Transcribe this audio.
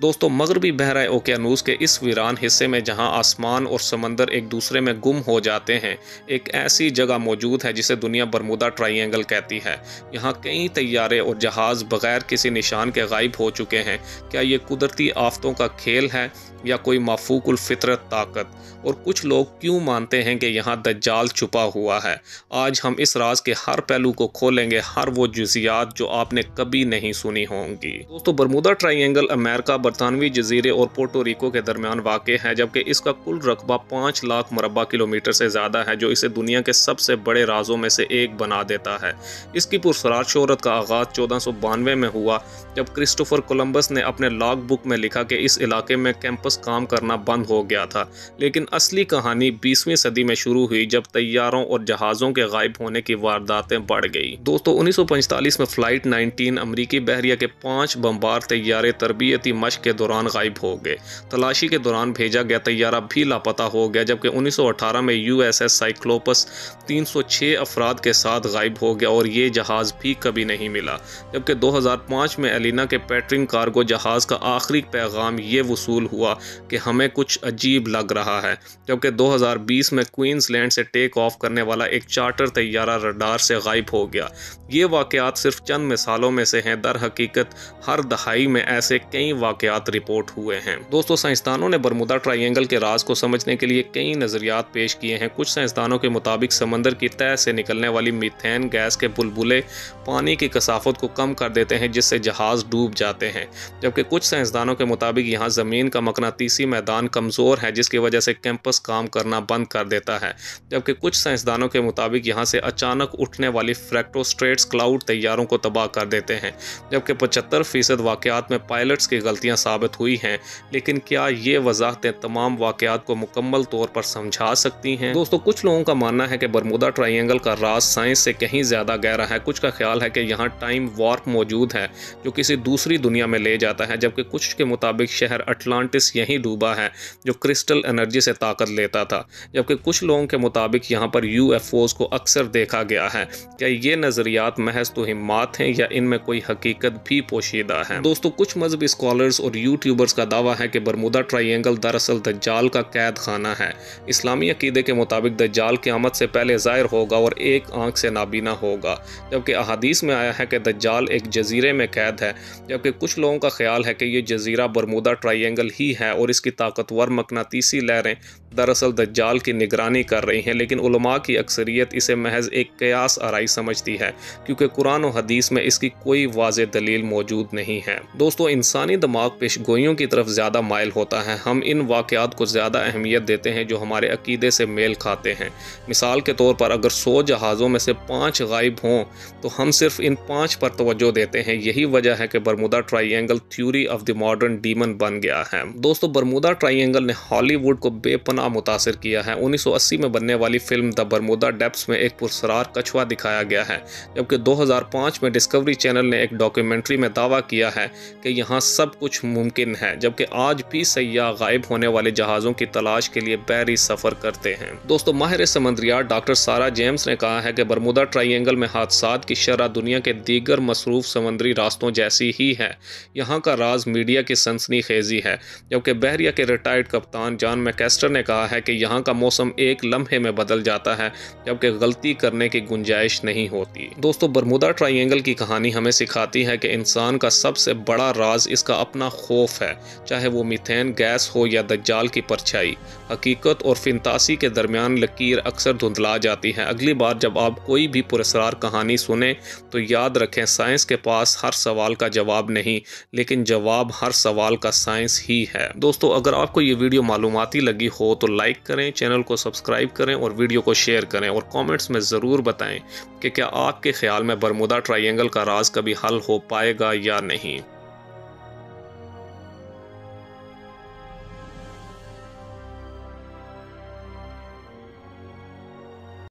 दोस्तों मगरबी बहरा ओकियानूस के इस वीरान हिस्से में जहां आसमान और समंदर एक दूसरे में गुम हो जाते हैं, एक ऐसी जगह मौजूद है जिसे दुनिया बरमूदा ट्रायंगल कहती है। यहां कई तैयारे और जहाज़ बगैर किसी निशान के गायब हो चुके हैं। क्या ये कुदरती आफतों का खेल है या कोई माफूकुल फितरत ताकत? और कुछ लोग क्यों मानते हैं कि यहाँ दज्जाल छुपा हुआ है? आज हम इस राज के हर पहलू को खोलेंगे, हर वो जुजियात जो आपने कभी नहीं सुनी होंगी। दोस्तों बरमूदा ट्रायंगल अमेरिका, बरतानवी जजीरे और पोर्टो रिको के दरमियान वाक़ है, जबकि इसका कुल रकबा 5 लाख मुरबा किलोमीटर से ज़्यादा है, जो इसे दुनिया के सबसे बड़े राजों में से एक बना देता है। इसकी पुरसरार शोहरत का आगाज़ 1492 में हुआ, जब क्रिस्टोफर कोलंबस ने अपने लॉग बुक में लिखा कि इस इलाके में कैंपस काम करना बंद हो गया था। लेकिन असली कहानी 20वीं सदी में शुरू हुई, जब तैयारों और जहाज़ों के गायब होने की वारदातें बढ़ गई। दोस्तों 1945 में फ़्लाइट 19 अमरीकी बहरिया के 5 बमबार तैयारे तरबियती मशक के दौरान गायब हो गए। तलाशी के दौरान भेजा गया तैयारा भी लापता हो गया, जबकि 1918 में USS साइक्लोपस 306 अफराद के साथ गायब हो गया और ये जहाज़ भी कभी नहीं मिला। जबकि 2005 में एलिना के पैट्रिंग कार्गो जहाज़ का आखिरी पैगाम ये वसूल हुआ कि हमें कुछ अजीब लग रहा है। जबकि 2020 में क्वींसलैंड से टेक ऑफ करने वाला एक चार्टर तैयारा रडार से गायब हो गया। ये वाक़यात सिर्फ चंद मिसालों में से हैं। दर हकीकत हर दहाई में ऐसे कई वाक़यात रिपोर्ट हुए हैं। दोस्तों साइंसदानों ने बरमूदा ट्रायंगल के राज को समझने के लिए कई नज़रियात पेश किए हैं। कुछ साइंसदानों के मुताबिक समंदर की तह से निकलने वाली मीथेन गैस के बुलबुले पानी की कसाफत को कम कर देते हैं, जिससे जहाज़ डूब जाते हैं। जबकि कुछ साइंसदानों के मुताबिक यहाँ ज़मीन का मकनातीसी मैदान कमज़ोर है, जिसकी वजह से कैंपस काम करना बंद कर देता है। जबकि कुछ साइंसदानों के मुताबिक यहाँ से अचानक उठने वाली फ्रैक्टोस्ट्रेट्स क्लाउड तैयारों को तबाह कर देते हैं। जबकि 75% वाक़यात में पायलट्स की गलतियाँ साबित हुई हैं। लेकिन क्या ये वजाहतें तमाम वाक़यात को मुकम्मल तौर पर समझा सकती हैं? दोस्तों कुछ लोगों का मानना है कि बरमूदा ट्रायंगल का राज साइंस से कहीं ज़्यादा गहरा है। कुछ का ख्याल है कि यहाँ टाइम वार्प मौजूद है जो किसी दूसरी दुनिया में ले जाता है। जबकि कुछ के मुताबिक शहर अटलांटिस यहीं डूबा है, जो क्रिस्टल एनर्जी से ताकत लेता था। जबकि कुछ लोगों के मुताबिक यहाँ पर UFOs को अक्सर देखा गया है। क्या ये नज़रियात महज तोहिमात हैं या इनमें कोई हकीकत भी पोशीदा है? दोस्तों कुछ मजहबी स्कॉलर्स और यूट्यूबर्स का दावा है कि बरमूदा ट्रायंगल दरअसल दज्जाल का कैद खाना है। इस्लामी अकीदे के मुताबिक दज्जाल क़यामत से पहले ज़ाहिर होगा और एक आंख से नाबीना होगा। जबकि अहादीस में आया है कि दज्जाल एक जजीरे में कैद है। जबकि कुछ लोगों का ख्याल है कि ये जजीरा बरमूदा ट्रायंगल ही है और इसकी ताकतवर मकनातीसी लहरें दरअसल दज्जाल की निगरानी कर रही हैं। लेकिन उलमा की अक्सरियत इसे महज एक कयास आराई समझती है, क्योंकि कुरान और हदीस में इसकी कोई वाज़ेह दलील मौजूद नहीं है। दोस्तों इंसानी दिमाग पेशगोइयों की तरफ ज़्यादा माइल होता है। हम इन वाक़यात को ज़्यादा अहमियत देते हैं जो हमारे अकीदे से मेल खाते हैं। मिसाल के तौर पर अगर 100 जहाज़ों में से 5 गायब हों तो हम सिर्फ इन 5 पर तवज्जो देते हैं। यही वजह है कि Bermuda triangle theory of the modern demon बन गया है। दोस्तों बरमूदा ट्रायंगल ने हॉलीवुड को बेपनाह मुतासिर किया है। 1980 में बनने वाली फिल्म द बरमूदा डेप्थ्स में एक पुरस्कार कछुआ दिखाया गया है। जबकि 2005 में डिस्कवरी चैनल ने एक डॉक्यूमेंट्री में दावा किया है कि यहाँ सब कुछ मुमकिन है। जबकि आज भी सयाह गायब होने वाले जहाज़ों की तलाश के लिए बहरी सफ़र करते हैं। दोस्तों माहिर समंदरियात डॉक्टर सारा जेम्स ने कहा है कि बरमूदा ट्रायंगल में हादसात की शरह दुनिया के दीगर मसरूफ़ समुद्री रास्तों जैसी ही है। यहाँ का राज मीडिया की सनसनीखेज़ी है। जबकि बहरिया के रिटायर्ड कप्तान जॉन मैकेस्टर ने कहा है कि यहाँ का मौसम एक लम्हे में बदल जाता है, जबकि गलती करने की गुंजाइश नहीं होती। दोस्तों बरमूदा ट्रायंगल की कहानी हमें सिखाती है कि इंसान का सबसे बड़ा राज इसका अपना खौफ है, चाहे वो मीथेन गैस हो या दज्जाल की परछाई। हकीकत और फिंतासी के दरमियान लकीर अक्सर धुंधला जाती है। अगली बार जब आप कोई भी पुरस्कार कहानी सुने तो याद रखें, साइंस के पास हर सवाल का जवाब नहीं, लेकिन जवाब हर सवाल का साइंस ही है। दोस्तों अगर आपको ये वीडियो मालूमाती लगी हो तो लाइक करें, चैनल को सब्सक्राइब करें और वीडियो को शेयर करें। और कमेंट्स में ज़रूर बताएं कि क्या आपके ख्याल में बरमूदा ट्रायंगल का राज कभी हल हो पाएगा या नहीं।